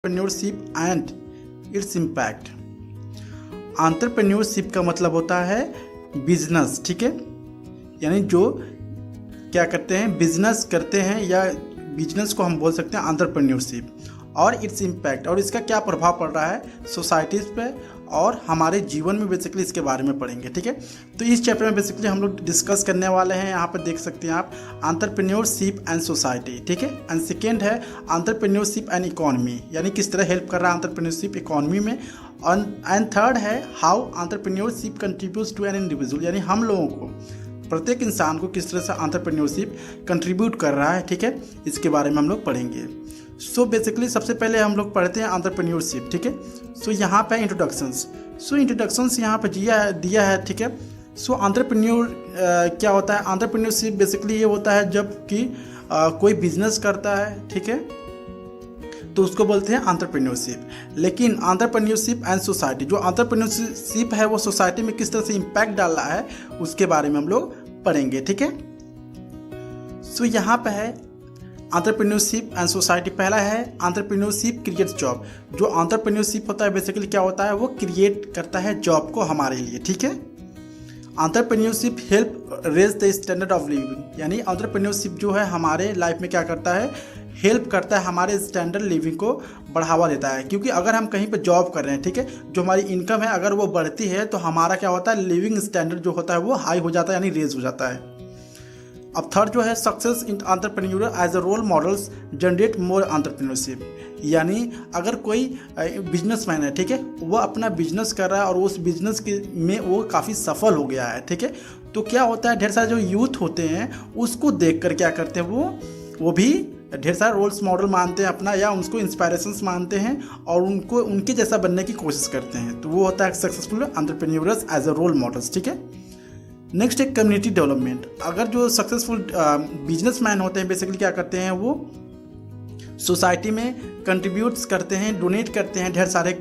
Entrepreneurship and its impact. Entrepreneurship का मतलब होता है बिजनेस, ठीक है, यानी जो क्या करते हैं, बिजनेस करते हैं, या बिजनेस को हम बोल सकते हैं एंटरप्रेन्योरशिप। और इट्स इम्पैक्ट, और इसका क्या प्रभाव पड़ रहा है सोसाइटीज़ पे और हमारे जीवन में, बेसिकली इसके बारे में पढ़ेंगे, ठीक है। तो इस चैप्टर में बेसिकली हम लोग डिस्कस करने वाले हैं, यहाँ पर देख सकते हैं आप, एंटरप्रेन्योरशिप एंड सोसाइटी, ठीक है। एंड सेकेंड है एंटरप्रेन्योरशिप एंड इकोनॉमी, यानी किस तरह हेल्प कर रहा है एंटरप्रेन्योरशिप इकोनॉमी में। एंड थर्ड है how entrepreneurship contributes to an individual, यानी हम लोगों को, प्रत्येक इंसान को किस तरह से एंटरप्रेन्योरशिप कंट्रीब्यूट कर रहा है, ठीक है, इसके बारे में हम लोग पढ़ेंगे। सो बेसिकली सबसे पहले हम लोग पढ़ते हैं एंटरप्रेन्योरशिप, ठीक है। सो यहाँ पे इंट्रोडक्शंस यहाँ पे दिया है, ठीक है। सो एंटरप्रेन्योर क्या होता है, एंटरप्रेन्योरशिप बेसिकली ये होता है जब कि कोई बिजनेस करता है, ठीक है, तो उसको बोलते हैं एंटरप्रेन्योरशिप। लेकिन एंटरप्रेन्योरशिप एंड सोसाइटी, जो एंटरप्रेन्योरशिप है वो सोसाइटी में किस तरह से इम्पैक्ट डाल रहा है, उसके बारे में हम लोग पढ़ेंगे, ठीक है। सो यहाँ पे है एंटरप्रेन्योरशिप एंड सोसाइटी। पहला है एंटरप्रेन्योरशिप क्रिएट्स जॉब। जो एंटरप्रेन्योरशिप होता है बेसिकली क्या होता है, वो क्रिएट करता है जॉब को हमारे लिए, ठीक है। Entrepreneurship help raise the standard of living, यानी एंटरप्रेन्योरशिप जो है हमारे लाइफ में क्या करता है, हेल्प करता है, हमारे स्टैंडर्ड लिविंग को बढ़ावा देता है। क्योंकि अगर हम कहीं पर जॉब कर रहे हैं, ठीक है, जो हमारी इनकम है अगर वो बढ़ती है तो हमारा क्या होता है, लिविंग स्टैंडर्ड जो होता है वो हाई हो जाता है, यानी रेज हो जाता है। अब थर्ड जो है success in entrepreneur as a role models generate more entrepreneurship, यानी अगर कोई बिजनेसमैन है, ठीक है, वो अपना बिजनेस कर रहा है और उस बिजनेस के में वो काफ़ी सफल हो गया है, ठीक है, तो क्या होता है, ढेर सारे जो यूथ होते हैं उसको देख कर क्या करते हैं, वो भी ढेर सारे रोल्स मॉडल मानते हैं अपना, या उसको इंस्पायरेशंस मानते हैं और उनको उनके जैसा बनने की कोशिश करते हैं। तो वो होता है successful entrepreneurs as a role models, ठीक है। नेक्स्ट है कम्युनिटी डेवलपमेंट। अगर जो सक्सेसफुल बिजनेसमैन होते हैं बेसिकली क्या करते हैं, वो सोसाइटी में कंट्रीब्यूट्स करते हैं, डोनेट करते हैं ढेर सारे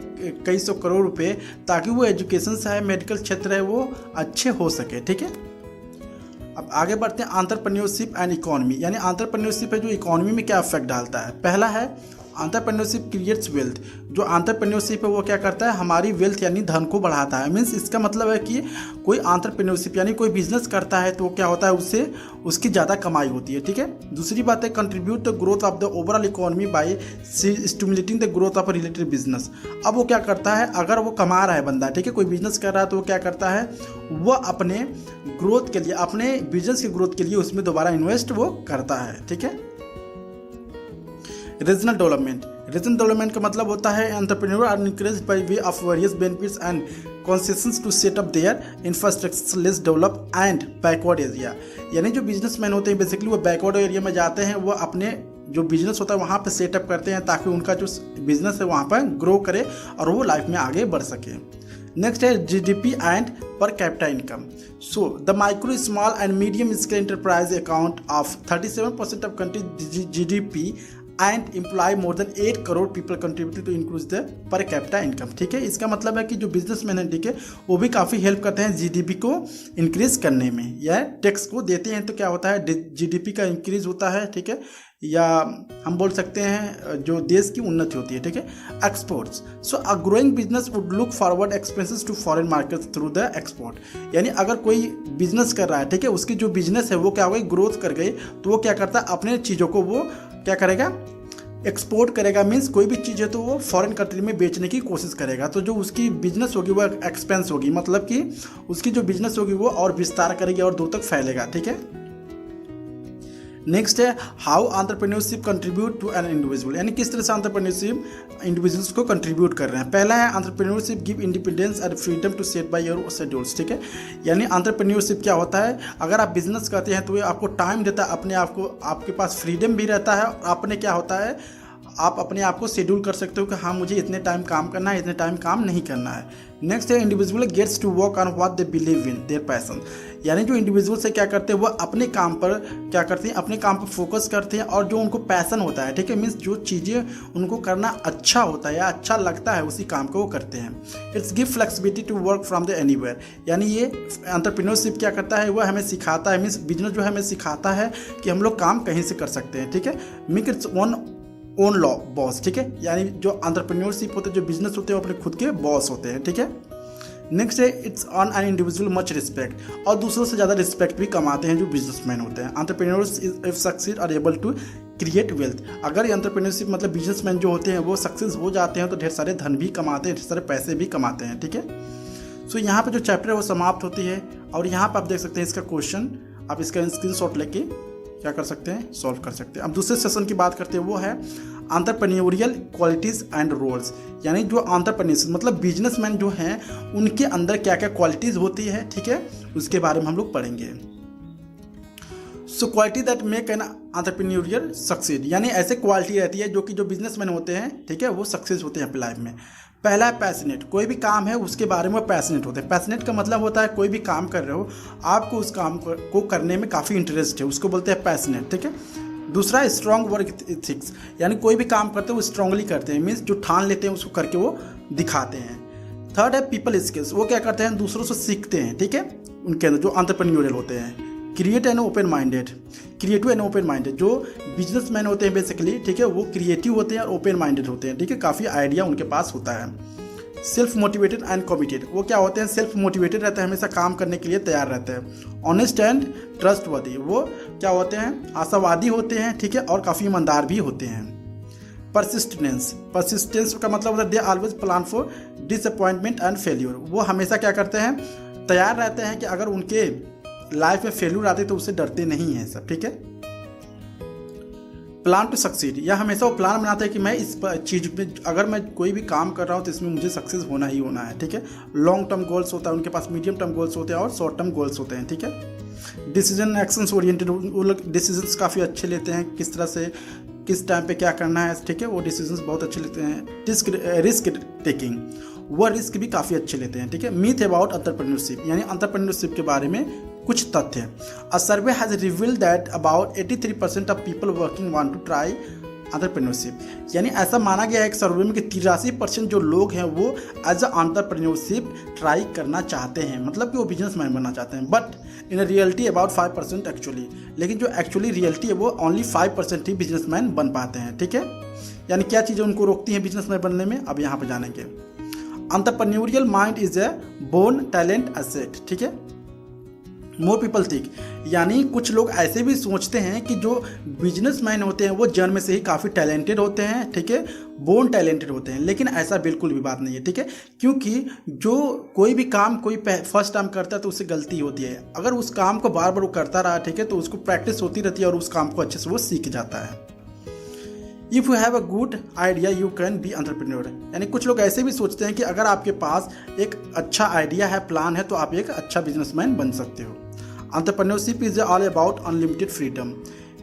कई सौ करोड़ रुपए, ताकि वो एजुकेशन से है, मेडिकल क्षेत्र है, वो अच्छे हो सके, ठीक है। अब आगे बढ़ते हैं एंटरप्रेन्योरशिप एंड इकोनॉमी, यानी एंटरप्रेन्योरशिप है जो इकोनॉमी में क्या इफेक्ट डालता है। पहला है एंटरप्रेन्योरशिप क्रिएट्स वेल्थ। जो एंटरप्रेन्योरशिप है वो क्या करता है, हमारी वेल्थ यानी धन को बढ़ाता है। मीन्स इसका मतलब है कि कोई एंटरप्रेन्योरशिप यानी कोई बिजनेस करता है तो क्या होता है, उससे उसकी ज़्यादा कमाई होती है, ठीक है। दूसरी बात है contribute the growth of the overall economy bye stimulating the growth of related business. अब वो क्या करता है, अगर वो कमा रहा है बंदा, ठीक है, कोई बिजनेस कर रहा है, तो वो क्या करता है, वो अपने ग्रोथ के लिए, अपने बिजनेस के ग्रोथ के लिए उसमें दोबारा इन्वेस्ट वो करता है, ठीक है। रीजनल डेवलपमेंट का मतलब होता है entrepreneur are encouraged by way of various benefits and concessions to set up their infrastructure less develop and backward area, यानी जो बिजनेसमैन होते हैं बेसिकली वो बैकवर्ड एरिया में जाते हैं, वो अपने जो बिजनेस होता है वहाँ पे सेटअप करते हैं ताकि उनका जो बिजनेस है वहाँ पर ग्रो करे और वो लाइफ में आगे बढ़ सके। नेक्स्ट है GDP and per capita income. So the micro small and medium scale enterprise account of 37% of country GDP and employ more than 8 crore people contribute to increase the per capita income, ठीक है। इसका मतलब है कि जो businessman है, ठीक है, वो भी काफ़ी हेल्प करते हैं जीडीपी को इंक्रीज करने में, या टैक्स को देते हैं तो क्या होता है, जीडीपी का इंक्रीज होता है, ठीक है, या हम बोल सकते हैं जो देश की उन्नति होती है, ठीक है। Exports, so a growing business would look forward expenses to foreign markets through the export, यानी अगर कोई बिजनेस कर रहा है, ठीक है, उसकी जो बिजनेस है वो क्या हो गई, ग्रोथ कर गई, तो वो क्या करता है, अपने चीज़ों को वो क्या करेगा, एक्सपोर्ट करेगा। मीन्स कोई भी चीज़ है तो वो फॉरेन कंट्री में बेचने की कोशिश करेगा, तो जो उसकी बिजनेस होगी वो एक्सपेंस होगी, मतलब कि उसकी जो बिजनेस होगी वो और विस्तार करेगी और दूर तक फैलेगा, ठीक है। नेक्स्ट है how entrepreneurship contribute to an individual, यानी किस तरह से एंटरप्रेन्योरशिप इंडिविजुअल्स को कंट्रीब्यूट कर रहे हैं। पहला है entrepreneurship give independence and freedom to set by your schedules, ठीक है, यानी एंटरप्रेन्योरशिप क्या होता है, अगर आप बिजनेस करते हैं तो ये आपको टाइम देता है, अपने आप को, आपके पास फ्रीडम भी रहता है, और आपने क्या होता है, आप अपने आप को शेड्यूल कर सकते हो कि हाँ मुझे इतने टाइम काम करना है, इतने टाइम काम नहीं करना है। नेक्स्ट है individual gets to work on what they believe in their passion, यानी जो इंडिविजुअल से क्या करते हैं वो अपने काम पर क्या करते हैं, अपने काम पर फोकस करते हैं और जो उनको पैशन होता है, ठीक है, मीन्स जो चीज़ें उनको करना अच्छा होता है या अच्छा लगता है उसी काम को वो करते हैं। It's give flexibility to work from the anywhere, यानी ये एंटरप्रेन्योरशिप क्या करता है, वो हमें सिखाता है, मीन्स बिजनेस जो है हमें सिखाता है कि हम लोग काम कहीं से कर सकते हैं, ठीक है। Make its own own law boss, ठीक है। यानी जो एंटरप्रेन्योरशिप होते हैं, जो बिजनेस होते हैं, वो अपने खुद के बॉस होते हैं, ठीक है। नेक्स्ट है it's earn an individual much respect, और दूसरों से ज़्यादा रिस्पेक्ट भी कमाते हैं जो बिजनेसमैन होते हैं। Entrepreneurs if succeed are able to create wealth, अगर एंटरप्रेन्योरशिप मतलब बिजनेसमैन जो होते हैं वो सक्सेस हो जाते हैं तो ढेर सारे धन भी कमाते हैं, ढेर सारे पैसे भी कमाते हैं, ठीक है। सो यहाँ पे जो चैप्टर है वो समाप्त होती है, और यहाँ पे आप देख सकते हैं इसका क्वेश्चन, आप इसका स्क्रीनशॉट लेके क्या कर सकते हैं, सॉल्व कर सकते हैं। अब दूसरे सेशन की बात करते हैं, वो है एंटरप्रेन्योरियल क्वालिटीज़ एंड रोल्स, यानी जो एंटरप्रेन्योर्स मतलब बिजनेसमैन जो हैं उनके अंदर क्या क्या क्वालिटीज़ होती है, ठीक है, उसके बारे में हम लोग पढ़ेंगे। So quality that make an entrepreneurial succeed, यानी ऐसे क्वालिटी रहती है जो कि जो बिजनेसमैन होते हैं, ठीक है, वो सक्सेस होते हैं अपनी लाइफ में। पहला है पैशनेट, कोई भी काम है उसके बारे में पैशनेट होते हैं। पैशनेट का मतलब होता है कोई भी काम कर रहे हो, आपको उस काम को करने में काफ़ी इंटरेस्ट है, उसको बोलते हैं पैशनेट, ठीक है। दूसरा है स्ट्रॉन्ग वर्क एथिक्स, यानी कोई भी काम करते हैं वो स्ट्रांगली करते हैं, मीन्स जो ठान लेते हैं उसको करके वो दिखाते हैं। थर्ड है पीपल स्किल्स, वो क्या करते हैं, दूसरों से सीखते हैं, ठीक है, उनके अंदर जो एंटरप्रेन्योरियल होते हैं। Create and open minded, creative and open minded, जो बिजनेसमैन होते हैं बेसिकली, ठीक है, वो क्रिएटिव होते हैं और ओपन माइंडेड होते हैं, ठीक है, काफ़ी आइडिया उनके पास होता है। सेल्फ मोटिवेटेड एंड कमिटेड, वो क्या होते हैं, सेल्फ मोटिवेटेड रहते हैं, हमेशा काम करने के लिए तैयार रहते हैं। ऑनेस्ट एंड ट्रस्टवर्दी, वो क्या होते हैं, आशावादी होते हैं, ठीक है, और काफ़ी ईमानदार भी होते हैं। परसिस्टेंस, परसिस्टेंस का मतलब होता है they always plan for disappointment and failure, वो हमेशा क्या करते हैं, तैयार रहते हैं कि अगर उनके लाइफ में फेल्यूर आते तो उससे डरते नहीं हैं सब, ठीक है। प्लान टू सक्सीड, या हमेशा वो प्लान बनाते हैं कि मैं इस चीज़ में अगर मैं कोई भी काम कर रहा हूँ तो इसमें मुझे सक्सेस होना ही होना है, ठीक है। लॉन्ग टर्म गोल्स होता है उनके पास, मीडियम टर्म गोल्स होते हैं और शॉर्ट टर्म गोल्स होते हैं, ठीक है। डिसीजन एक्शंस ओरिएंटेड, वो लोग डिसीजंस काफ़ी अच्छे लेते हैं, किस तरह से किस टाइम पे क्या करना है, ठीक है, वो डिसीजंस बहुत अच्छे लेते हैं। रिस्क टेकिंग, वो रिस्क भी काफ़ी अच्छे लेते हैं, ठीक है। मीथ अबाउट एंटरप्रेन्योरशिप, यानी एंटरप्रेन्योरशिप के बारे में कुछ तथ्य। A survey has revealed that about 83% of people working want to try entrepreneurship, यानी ऐसा माना गया है एक सर्वे में कि 83% जो लोग हैं वो एज अ एंटरप्रेन्योरशिप ट्राई करना चाहते हैं, मतलब कि वो बिजनेसमैन बनना चाहते हैं। But in reality about 5% actually, लेकिन जो एक्चुअली रियलिटी है वो ओनली 5% ही बिजनेसमैन बन पाते हैं, ठीक है। यानी क्या चीज़ें उनको रोकती हैं बिजनेसमैन बनने में, अब यहाँ पर जानेंगे। Entrepreneurial mind is a born talent asset, ठीक है। मोर पीपल थिंक, यानी कुछ लोग ऐसे भी सोचते हैं कि जो बिजनेसमैन होते हैं वो जन्म से ही काफ़ी टैलेंटेड होते हैं, ठीक है, बोर्न टैलेंटेड होते हैं, लेकिन ऐसा बिल्कुल भी बात नहीं है, ठीक है। क्योंकि जो कोई भी काम कोई फर्स्ट टाइम करता है तो उससे गलती होती है, अगर उस काम को बार बार वो करता रहा, ठीक है, तो उसको प्रैक्टिस होती रहती है और उस काम को अच्छे से वो सीख जाता है। If you have a good idea you can be entrepreneur, यानी कुछ लोग ऐसे भी सोचते हैं कि अगर आपके पास एक अच्छा आइडिया है, प्लान है, तो आप एक अच्छा बिजनेसमैन बन सकते हो। Entrepreneurship is all about unlimited freedom,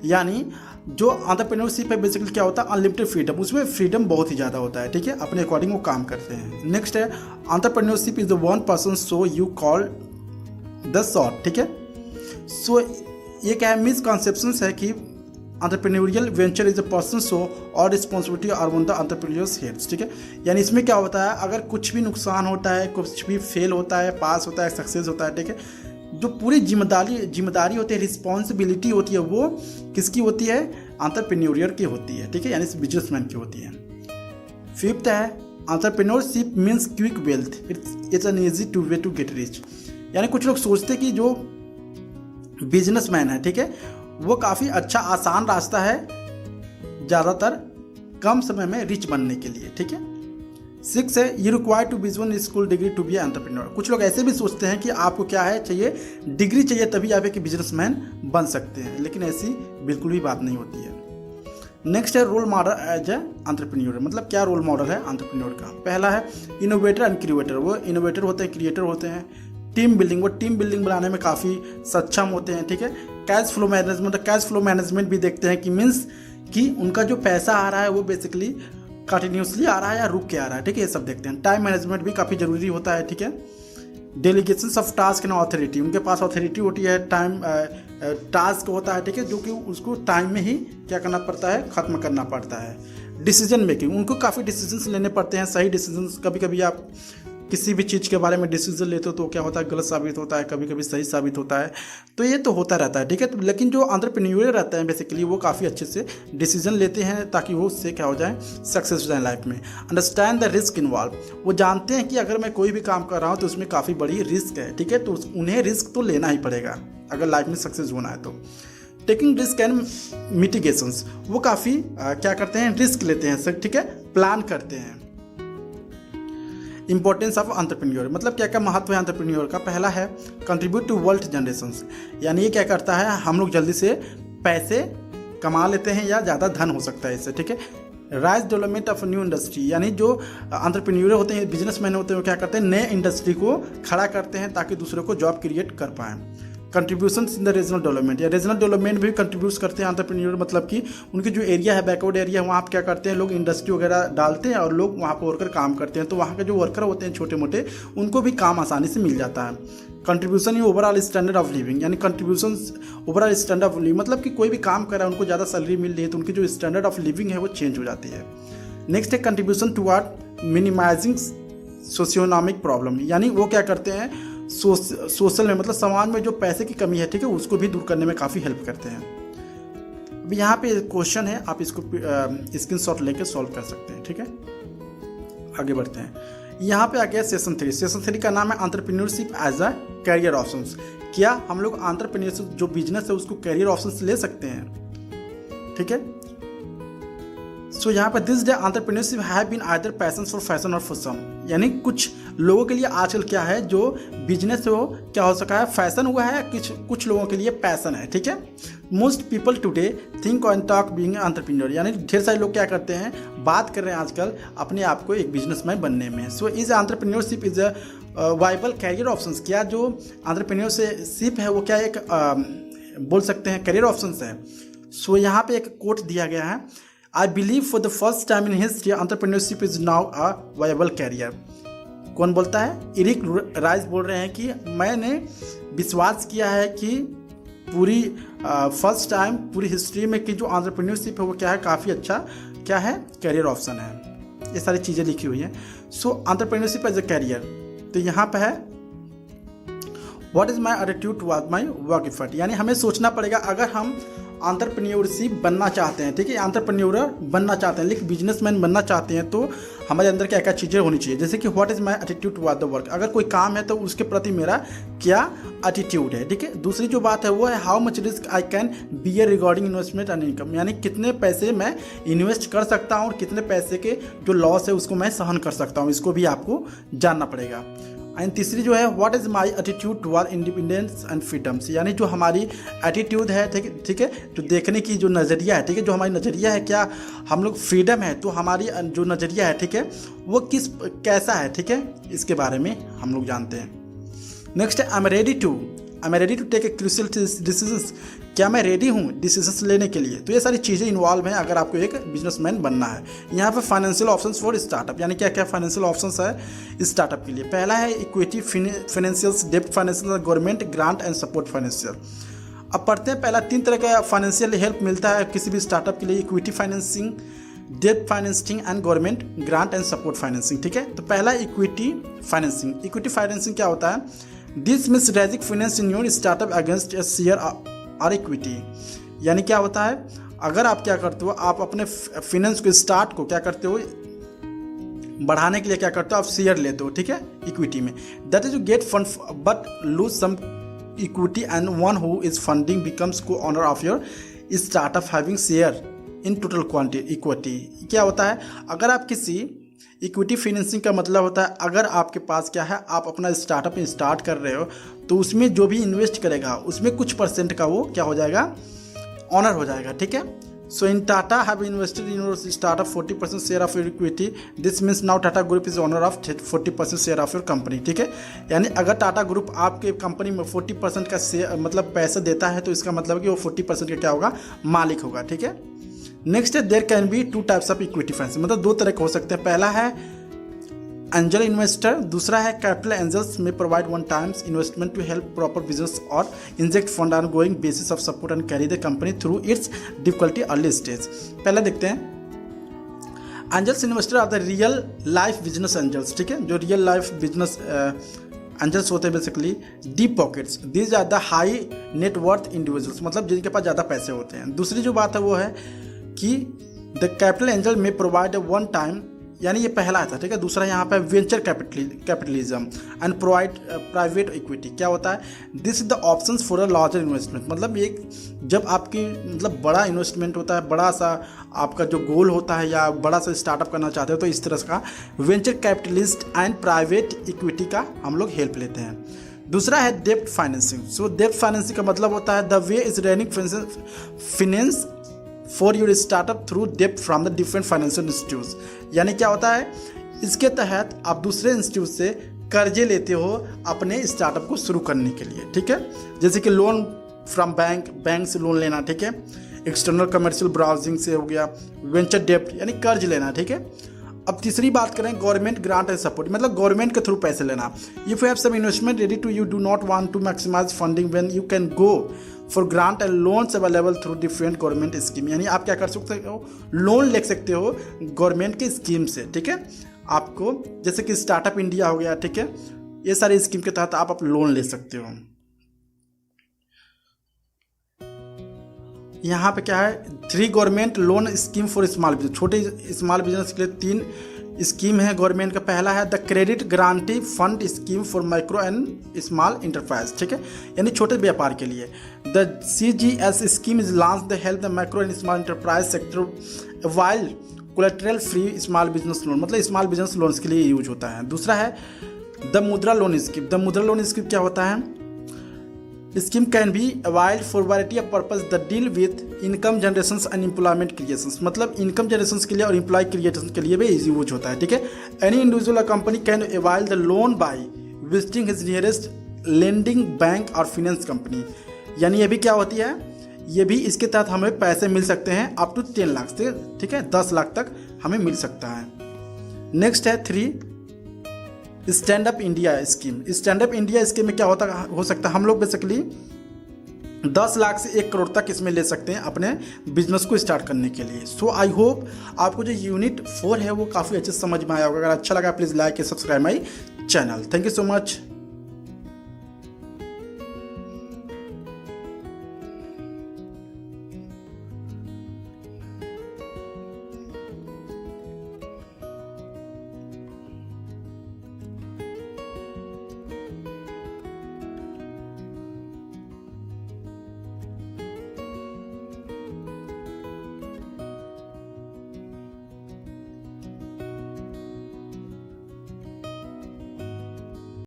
यानी जो एंटरप्रेन्योरशिप है बेसिकली क्या होता है, अनलिमिटेड फ्रीडम, उसमें फ्रीडम बहुत ही ज़्यादा होता है, ठीक है, अपने अकॉर्डिंग वो काम करते हैं। नेक्स्ट है entrepreneurship is the one person so you call the shot, ठीक है। सो ये क्या है, मिसकॉन्सेप्शन है कि entrepreneurial venture is a person show और responsibility are on the entrepreneur's heads, ठीक है। यानी इसमें क्या होता है, अगर कुछ भी नुकसान होता है, कुछ भी फेल होता है, पास होता है, सक्सेस होता है, ठीक है, जो पूरी जिम्मेदारी होती है, रिस्पॉन्सिबिलिटी होती है, वो किसकी होती है, एंटरप्रेन्योरियर की होती है, ठीक है, यानी बिजनेसमैन की होती है। फिफ्थ है entrepreneurship means quick wealth, it's an easy to way to get rich, यानी कुछ लोग सोचते हैं कि जो बिजनेसमैन है, ठीक है, वो काफ़ी अच्छा आसान रास्ता है ज़्यादातर कम समय में रिच बनने के लिए, ठीक है। 6 है you require to business school degree to be entrepreneur, कुछ लोग ऐसे भी सोचते हैं कि आपको क्या है चाहिए, डिग्री चाहिए तभी आप एक बिजनेसमैन बन सकते हैं, लेकिन ऐसी बिल्कुल भी बात नहीं होती है। नेक्स्ट है role model as a entrepreneur, मतलब क्या रोल मॉडल है एंटरप्रेन्योर का। पहला है इनोवेटर एंड क्रिएटर, वो इनोवेटर होते हैं, क्रिएटर होते हैं। टीम बिल्डिंग, वो टीम बिल्डिंग बनाने में काफ़ी सक्षम होते हैं, ठीक है। Cash flow management, cash flow management भी देखते हैं कि मीन्स कि उनका जो पैसा आ रहा है वो बेसिकली कंटिन्यूसली आ रहा है या रुक के आ रहा है, ठीक है, ये सब देखते हैं। टाइम मैनेजमेंट भी काफ़ी ज़रूरी होता है, ठीक है। Delegation of task and authority, उनके पास ऑथोरिटी होती है, टाइम टास्क होता है, ठीक है, जो कि उसको टाइम में ही क्या करना पड़ता है, ख़त्म करना पड़ता है। डिसीजन मेकिंग, उनको काफ़ी डिसीजंस लेने पड़ते हैं, सही डिसीजंस, कभी कभी आप किसी भी चीज़ के बारे में डिसीजन लेते हो तो क्या होता है, गलत साबित होता है, कभी कभी सही साबित होता है, तो ये तो होता रहता है, ठीक है। तो लेकिन जो एंटरप्रेन्योर रहते हैं बेसिकली वो काफ़ी अच्छे से डिसीजन लेते हैं ताकि वो उससे क्या हो जाए, सक्सेस हो जाए लाइफ में। अंडरस्टैंड द रिस्क इन्वॉल्व, वो जानते हैं कि अगर मैं कोई भी काम कर रहा हूँ तो उसमें काफ़ी बड़ी रिस्क है, ठीक है, तो उन्हें रिस्क तो लेना ही पड़ेगा अगर लाइफ में सक्सेस होना है तो। टेकिंग रिस्क एंड मिटिगेशंस, वो काफ़ी क्या करते हैं, रिस्क लेते हैं सर, ठीक है, प्लान करते हैं। इंपॉर्टेंस ऑफ एंटरप्रेन्योर, मतलब क्या क्या महत्व है एंटरप्रेन्योर का। पहला है कंट्रीब्यूट टू वेल्थ जनरेशंस, यानी ये क्या करता है, हम लोग जल्दी से पैसे कमा लेते हैं या ज़्यादा धन हो सकता है इससे, ठीक है। Rise development of new industry, यानी जो एंटरप्रेन्योर होते हैं, बिजनेसमैन होते हैं, वो क्या करते हैं, नए इंडस्ट्री को खड़ा करते हैं ताकि दूसरों को जॉब क्रिएट कर पाएँ। Contribution in the regional development, या रीजनल डेवलपमेंट भी कंट्रीब्यूट करते हैं एंटरप्रेन्योर, मतलब कि उनकी जो एरिया है, बैकवर्ड एरिया, वहाँ पर क्या करते हैं, लोग इंडस्ट्री वगैरह डालते हैं और लोग वहाँ पर वर्कर काम करते हैं, तो वहाँ के जो वर्कर होते हैं छोटे मोटे, उनको भी काम आसानी से मिल जाता है। Contribution in overall standard of living, यानी contribution overall standard of living, मतलब कि कोई भी काम कर रहा है, उनको ज़्यादा सैलरी मिल रही है तो उनकी जो स्टैंडर्ड ऑफ लिविंग है वो चेंज हो जाती है। नेक्स्ट है कंट्रीब्यूशन टुवर्ड मिनिमाइजिंग सोशियोइकोनॉमिक प्रॉब्लम, यानी वो क्या करते हैं, सोशल में, मतलब समाज में जो पैसे की कमी है, ठीक है, उसको भी दूर करने में काफ़ी हेल्प करते हैं। अब यहाँ पे क्वेश्चन है, आप इसको स्क्रीनशॉट लेके सॉल्व कर सकते हैं, ठीक है। आगे बढ़ते हैं, यहाँ पे आ गया सेशन 3। सेशन 3 का नाम है entrepreneurship as a career options. क्या हम लोग एंटरप्रेन्योरशिप जो बिजनेस है उसको कैरियर ऑप्शंस ले सकते हैं, ठीक है। सो यहाँ पर this day entrepreneurship have been either passion for fashion or for some, यानी कुछ लोगों के लिए आजकल क्या है, जो बिजनेस है वो क्या हो सका है, फैशन हुआ है, कुछ लोगों के लिए पैशन है, ठीक है। Most people today think and talk being entrepreneur, यानी ढेर सारे लोग क्या करते हैं, बात कर रहे हैं आजकल अपने आप को एक बिजनेसमैन बनने में। So is entrepreneurship is a viable career options, क्या जो एंटरप्रेन्योरशिप है वो क्या एक बोल सकते हैं कैरियर ऑप्शंस है। सो यहाँ पे एक कोट दिया गया है, I believe for the first time in history entrepreneurship is now a viable career। कौन बोलता है, एरिक राइस बोल रहे हैं कि मैंने विश्वास किया है कि पूरी फर्स्ट टाइम पूरी हिस्ट्री में कि जो एंटरप्रेन्योरशिप है वो क्या है, काफ़ी अच्छा क्या है, कैरियर ऑप्शन है। ये सारी चीज़ें लिखी हुई हैं। सो एंटरप्रेन्योरशिप एज अ कैरियर, तो यहाँ पे है what is my attitude toward my work effort, यानी हमें सोचना पड़ेगा अगर हम एंटरप्रेन्योरशिप बनना चाहते हैं, ठीक है, एंटरप्रेन्योर बनना चाहते हैं लेकिन बिजनेसमैन बनना चाहते हैं, तो हमारे अंदर क्या क्या चीज़ें होनी चाहिए। जैसे कि what is my attitude toward the work, अगर कोई काम है तो उसके प्रति मेरा क्या एटीट्यूड है, ठीक है। दूसरी जो बात है वो है how much risk I can bear regarding investment and income, यानी कितने पैसे मैं इन्वेस्ट कर सकता हूँ और कितने पैसे के जो लॉस है उसको मैं सहन कर सकता हूँ, इसको भी आपको जानना पड़ेगा। एंड तीसरी जो है what is my attitude toward independence and freedoms, यानी जो हमारी एटीट्यूड है, ठीक है, जो देखने की जो नज़रिया है, ठीक है, जो हमारी नज़रिया है, क्या हम लोग फ्रीडम है, तो हमारी जो नज़रिया है, ठीक है, वो कैसा है, ठीक है, इसके बारे में हम लोग जानते हैं। नेक्स्ट है I am ready to take a crucial decisions, क्या मैं रेडी हूँ डिसीजंस लेने के लिए। तो ये सारी चीज़ें इन्वॉल्व हैं अगर आपको एक बिजनेसमैन बनना है। यहाँ पे फाइनेंशियल ऑप्शंस फॉर स्टार्टअप, यानी क्या क्या फाइनेंशियल ऑप्शंस है स्टार्टअप के लिए। पहला है इक्विटी फाइनेंशियल, डेब्ट financial, government grant and support financial. अब पढ़ते हैं, पहला 3 तरह का फाइनेंशियल हेल्प मिलता है किसी भी स्टार्टअप के लिए, इक्विटी फाइनेंसिंग, डेब्ट financing and government grant and support financing, ठीक है। तो पहला इक्विटी फाइनेंसिंग। इक्विटी फाइनेंसिंग क्या होता है, this means raising finance in your startup against a share और इक्विटी, यानी क्या होता है, अगर आप क्या करते हो, आप अपने फाइनेंस को स्टार्ट को क्या करते हो बढ़ाने के लिए क्या करते हो, आप शेयर लेते हो, ठीक है, इक्विटी में। That is you get fund but lose some equity and one who is funding becomes co owner of your startup having share in total quantity equity. क्या होता है, अगर आप किसी इक्विटी फाइनेंसिंग का मतलब होता है अगर आपके पास क्या है, आप अपना स्टार्टअप स्टार्ट कर रहे हो तो उसमें जो भी इन्वेस्ट करेगा उसमें कुछ परसेंट का वो क्या हो जाएगा, ऑनर हो जाएगा, ठीक है। So in Tata have invested in your startup 40% share of your equity, this means now Tata group is owner of 40% share of your company, ठीक है। यानी अगर टाटा ग्रुप आपके कंपनी में 40% का शेयर मतलब पैसा देता है तो इसका मतलब कि वो 40% का क्या होगा, मालिक होगा, ठीक है। नेक्स्ट है there can be 2 types of equity financing, मतलब 2 तरह के हो सकते हैं। पहला है एंजल इन्वेस्टर, दूसरा है कैपिटल एंजल्स में provide one times investment to help proper business और inject fund on going basis of support and carry the company through its difficulty early stage. पहले देखते हैं angels investor are the real life business angels, ठीक है, जो real life business angels होते हैं basically deep pockets, these are the high net worth individuals, मतलब जिनके पास ज़्यादा पैसे होते हैं। दूसरी जो बात है वो है कि द कैपिटल एंजल में प्रोवाइड वन टाइम, यानी ये पहला था, ठीक है। दूसरा यहाँ पे venture capitalism and provide private equity. क्या होता है, this is the options for a larger investment, मतलब एक जब आपकी मतलब बड़ा इन्वेस्टमेंट होता है, बड़ा सा आपका जो गोल होता है या बड़ा सा स्टार्टअप करना चाहते हो, तो इस तरह का venture capitalist and private equity का हम लोग हेल्प लेते हैं। दूसरा है डेप्ट फाइनेंसिंग। सो डेप्ट फाइनेंसिंग का मतलब होता है the way is running finance for your startup through डेप्ट from the different financial institutes. यानी क्या होता है, इसके तहत आप दूसरे इंस्टीट्यूट से कर्जे लेते हो अपने स्टार्टअप को शुरू करने के लिए, ठीक है। जैसे कि लोन फ्रॉम बैंक से लोन लेना, ठीक है, एक्सटर्नल कमर्शियल ब्राउजिंग से हो गया, वेंचर डेप्ट यानी कर्ज लेना, ठीक है। अब तीसरी बात करें गवर्नमेंट ग्रांट एंड सपोर्ट, मतलब गवर्नमेंट के थ्रू पैसे लेना। If you have some investment ready to you do not want to maximize funding when you can go for grant and loans available through different government scheme, यानी आप क्या कर सकते हो, लोन ले सकते हो गवर्नमेंट के स्कीम से, ठीक है। आपको जैसे कि स्टार्टअप इंडिया हो गया, ठीक है, ये सारी स्कीम के तहत आप लोन ले सकते हो। यहाँ पे क्या है, 3 government loan scheme for small business, छोटे स्मॉल बिजनेस के लिए 3 स्कीम है गवर्नमेंट का। पहला है the credit guarantee fund scheme for micro and small enterprise, ठीक है, यानी छोटे व्यापार के लिए। The CGS scheme is launch the help the micro and small enterprise sector while collateral free small business loan, मतलब स्मॉल बिजनेस लोन्स के लिए यूज होता है। दूसरा है the Mudra loan scheme. The Mudra loan scheme क्या होता है, scheme can be availed for variety of purpose the deal with income generation and employment creation, मतलब इनकम जनरेशन के लिए और एम्प्लॉय क्रिएशन के लिए भी यूज होता है, ठीक है। Any individual company can avail the loan by visiting his nearest lending bank और फाइनेंस कंपनी, यानी ये भी क्या होती है, ये भी इसके तहत हमें पैसे मिल सकते हैं अप टू 10 लाख से, ठीक है, 10 लाख तक हमें मिल सकता है। नेक्स्ट है 3 stand up India scheme. Stand up India scheme में क्या हो सकता है, हम लोग बेसिकली 10 लाख से 1 करोड़ तक इसमें ले सकते हैं अपने बिजनेस को स्टार्ट करने के लिए। सो आई होप आपको जो यूनिट 4 है वो काफ़ी अच्छे से समझ में आया होगा। अगर अच्छा लगा please like and subscribe my channel. Thank you so much.